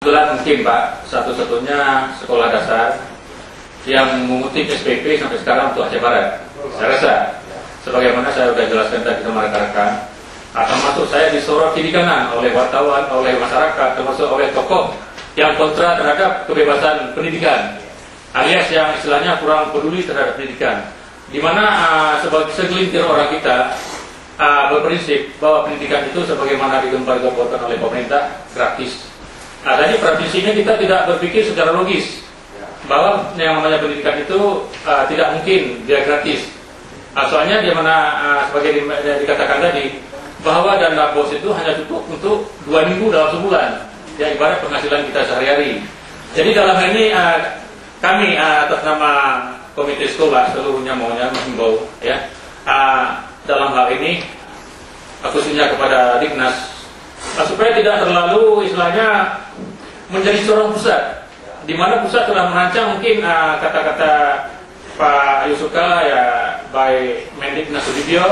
Kebetulan mungkin Pak, satu-satunya sekolah dasar yang mengutip SPP sampai sekarang untuk Aceh Barat. Saya rasa, sebagaimana saya sudah jelaskan tadi sama rekan-rekan, termasuk saya disorot kiri kanan oleh wartawan, oleh masyarakat, termasuk oleh tokoh yang kontra terhadap kebebasan pendidikan, alias yang istilahnya kurang peduli terhadap pendidikan. Di mana sebagai segelintir orang kita berprinsip bahwa pendidikan itu sebagaimana digembar-gemborkan oleh pemerintah gratis. Tadi praktisinya kita tidak berpikir secara logis bahwa yang namanya pendidikan itu tidak mungkin dia gratis. Soalnya di mana sebagai dikatakan tadi bahwa dana BOS itu hanya cukup untuk 2 minggu dalam sebulan, ya ibarat penghasilan kita sehari-hari. Jadi dalam hal ini kami atas nama komite sekolah seluruhnya maunya menghimbau ya dalam hal ini khususnya kepada Dignas supaya tidak terlalu istilahnya menjadi corong pusat, di mana pusat telah merancang mungkin kata-kata Pak Yusuf Kala ya by Mendiknas Sudibyo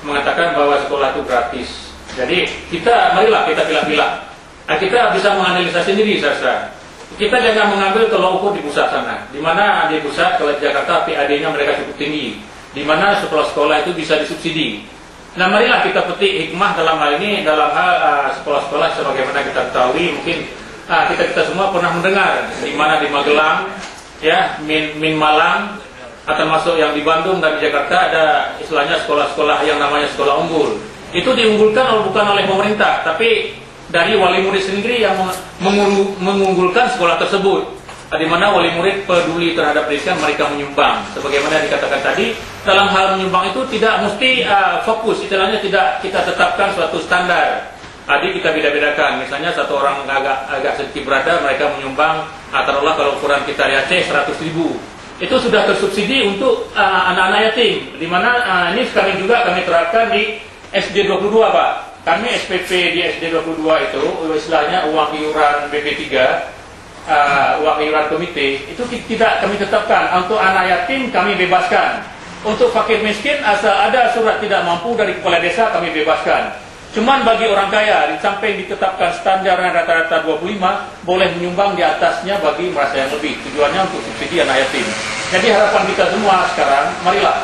mengatakan bahwa sekolah itu gratis. Jadi marilah kita pilah-pilah. Kita bisa menganalisa sendiri saya. Kita jangan mengambil tolak ukur di pusat sana, di mana di pusat kalau di Jakarta PAD-nya mereka cukup tinggi, di mana sekolah-sekolah itu bisa disubsidi. Nah, marilah kita petik hikmah dalam hal ini, dalam hal sekolah-sekolah sebagaimana kita ketahui, mungkin kita semua pernah mendengar di mana di Magelang, ya, Min Malang, atau termasuk yang di Bandung dan di Jakarta ada istilahnya sekolah-sekolah yang namanya sekolah unggul. Itu diunggulkan bukan oleh pemerintah, tapi dari wali murid sendiri yang mengunggulkan sekolah tersebut. Di mana wali murid peduli terhadap pendidikan, mereka menyumbang. Sebagaimana dikatakan tadi, dalam hal menyumbang itu tidak mesti fokus, istilahnya tidak kita tetapkan suatu standar. Tadi kita beda-bedakan, misalnya satu orang agak sedikit berada, mereka menyumbang, taruhlah kalau ukuran kita di Aceh 100.000. Itu sudah tersubsidi untuk anak-anak yatim. Di mana ini sekarang juga kami terapkan di SD 22 Pak. Kami SPP di SD 22 itu, istilahnya uang iuran BP3, uang iuran komite itu tidak kami tetapkan. Untuk anak yatim kami bebaskan. Untuk fakir miskin asal ada surat tidak mampu dari kepala desa kami bebaskan. Cuman bagi orang kaya sampai ditetapkan standar rata-rata 25 boleh menyumbang di atasnya bagi merasa yang lebih. Tujuannya untuk subsidi anak yatim. Jadi harapan kita semua sekarang marilah